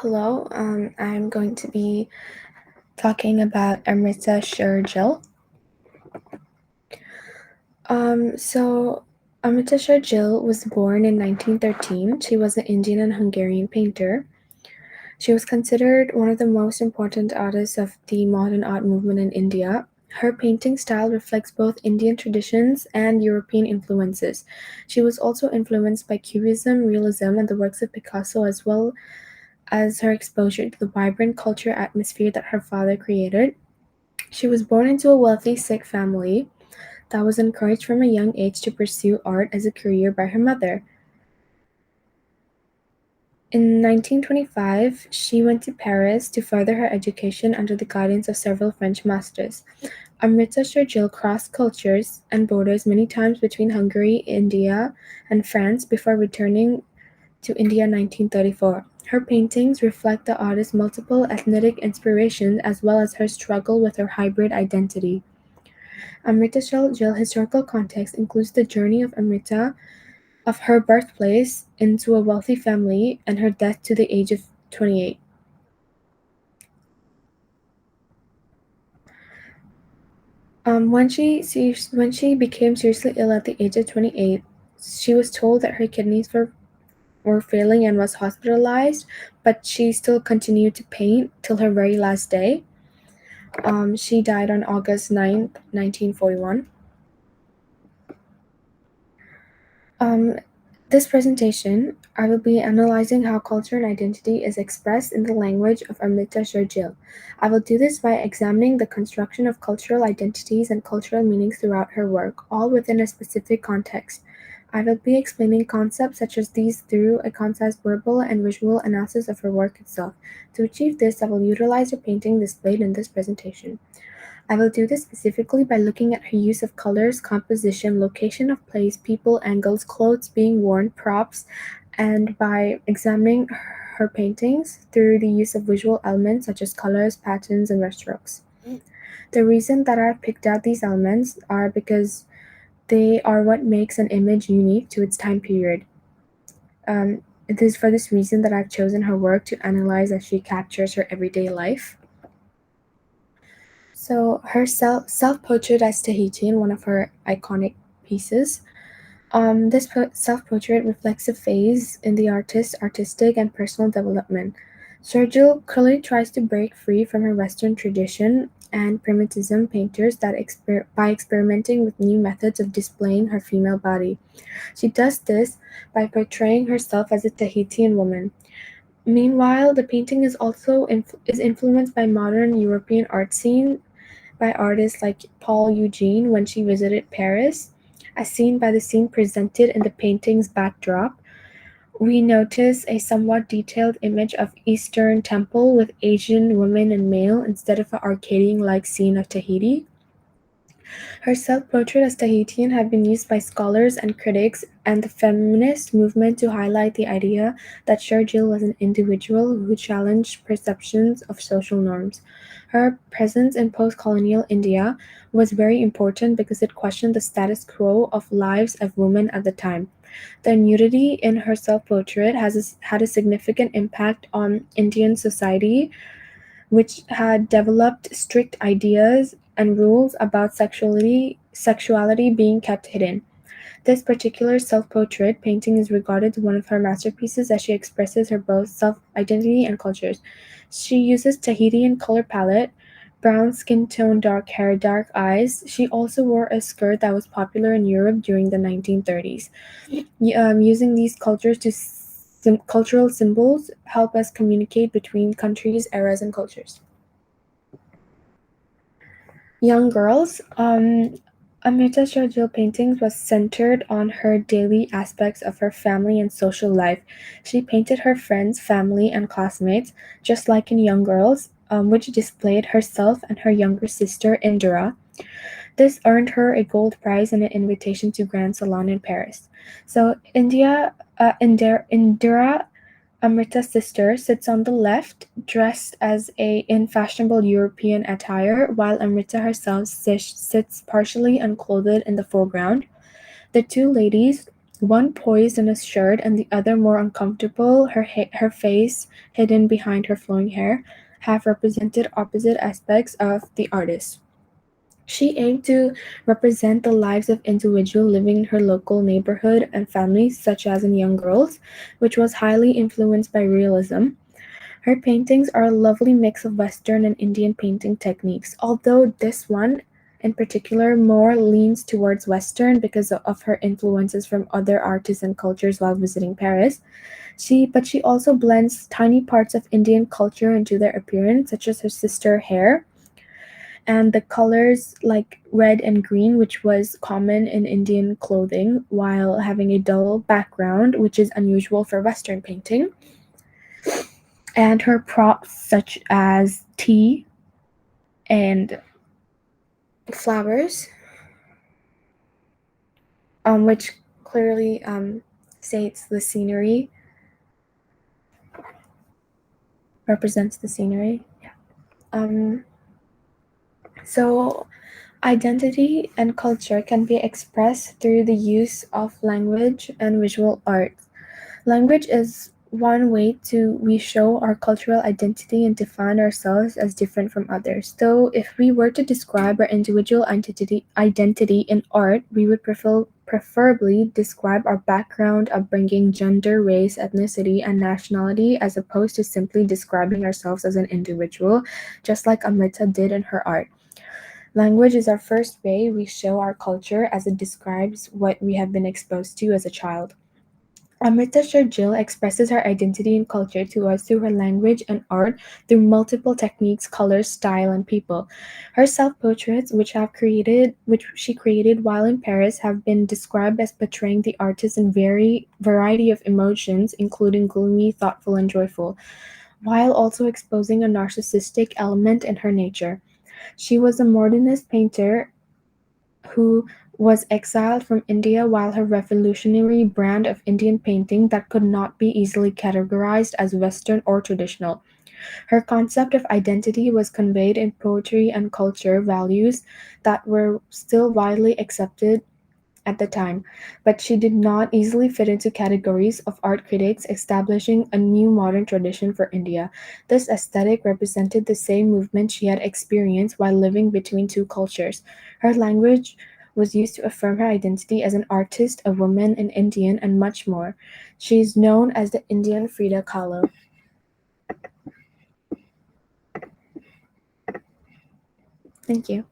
Hello, I'm going to be talking about Amrita Shergill. Amrita Shergill was born in 1913. She was an Indian and Hungarian painter. She was considered one of the most important artists of the modern art movement in India. Her painting style reflects both Indian traditions and European influences. She was also influenced by Cubism, Realism, and the works of Picasso, as well as her exposure to the vibrant culture atmosphere that her father created. She was born into a wealthy Sikh family that was encouraged from a young age to pursue art as a career by her mother. In 1925, she went to Paris to further her education under the guidance of several French masters. Amrita Shergill crossed cultures and borders many times between Hungary, India, and France before returning to India in 1934. Her paintings reflect the artist's multiple ethnic inspirations as well as her struggle with her hybrid identity. Amrita Shergill historical context includes the journey of Amrita of her birthplace into a wealthy family and her death to the age of 28. When she became seriously ill at the age of 28, she was told that her kidneys were failing and was hospitalized, but she still continued to paint till her very last day. She died on August 9th, 1941. Um, this presentation, I will be analyzing how culture and identity is expressed in the language of Amrita Shergill. I will do this by examining the construction of cultural identities and cultural meanings throughout her work, all within a specific context. I will be explaining concepts such as these through a concise verbal and visual analysis of her work itself. To achieve this, I will utilize the painting displayed in this presentation. I will do this specifically by looking at her use of colors, composition, location of place, people, angles, clothes being worn, props, and by examining her paintings through the use of visual elements such as colors, patterns, and brushstrokes. The reason that I've picked out these elements are because they are what makes an image unique to its time period. It is for this reason that I've chosen her work to analyze as she captures her everyday life. So her self-portrait as Tahitian, one of her iconic pieces. This self-portrait reflects a phase in the artist's artistic and personal development. Sergio clearly tries to break free from her Western tradition and primitivism painters that by experimenting with new methods of displaying her female body. She does this by portraying herself as a Tahitian woman. Meanwhile, the painting is also is influenced by modern European art scene by artists like Paul Eugene when she visited Paris. As seen by the scene presented in the painting's backdrop, we notice a somewhat detailed image of Eastern temple with Asian women and male instead of an Arcadian-like scene of Tahiti. Her self-portrait as Tahitian had been used by scholars and critics and the feminist movement to highlight the idea that Shergill was an individual who challenged perceptions of social norms. Her presence in post-colonial India was very important because it questioned the status quo of lives of women at the time. The nudity in her self-portrait had a significant impact on Indian society, which had developed strict ideas and rules about sexuality being kept hidden. This particular self-portrait painting is regarded as one of her masterpieces as she expresses her both self-identity and cultures. She uses Tahitian color palette, brown skin tone, dark hair, dark eyes. She also wore a skirt that was popular in Europe during the 1930s. Using these cultures to cultural symbols help us communicate between countries, eras, and cultures. Young girls. Amrita Shergill paintings was centered on her daily aspects of her family and social life. She painted her friends, family, and classmates, just like in Young Girls, which displayed herself and her younger sister Indira. This earned her a gold prize and an invitation to Grand Salon in Paris. So Indira, Amrita's sister, sits on the left, dressed in fashionable European attire, while Amrita herself sits partially unclothed in the foreground. The two ladies one poised in a shirt and the other more uncomfortable, her face hidden behind her flowing hair, have represented opposite aspects of the artist. She aimed to represent the lives of individuals living in her local neighborhood and families, such as in young girls, which was highly influenced by realism. Her paintings are a lovely mix of Western and Indian painting techniques, although this one in particular more leans towards Western because of her influences from other artists and cultures while visiting Paris. She also blends tiny parts of Indian culture into their appearance, such as her sister hair and the colors like red and green, which was common in Indian clothing, while having a dull background, which is unusual for Western painting. And her props, such as tea and flowers, which clearly states the scenery, represents the scenery. Yeah. So, identity and culture can be expressed through the use of language and visual art. Language is one way to we show our cultural identity and define ourselves as different from others. Though if we were to describe our individual identity in art, we would preferably describe our background, upbringing, gender, race, ethnicity, and nationality as opposed to simply describing ourselves as an individual, just like Amrita did in her art. Language is our first way we show our culture as it describes what we have been exposed to as a child. Amrita Sharjil expresses her identity and culture to us through her language and art through multiple techniques, colors, style, and people. Her self-portraits, which she created while in Paris, have been described as portraying the artist in very variety of emotions, including gloomy, thoughtful, and joyful, while also exposing a narcissistic element in her nature. She was a modernist painter who was exiled from India while her revolutionary brand of Indian painting that could not be easily categorized as Western or traditional. Her concept of identity was conveyed in poetry and culture values that were still widely accepted at the time, but she did not easily fit into categories of art critics, establishing a new modern tradition for India. This aesthetic represented the same movement she had experienced while living between two cultures. Her language was used to affirm her identity as an artist, a woman, an Indian, and much more. She is known as the Indian Frida Kahlo. Thank you.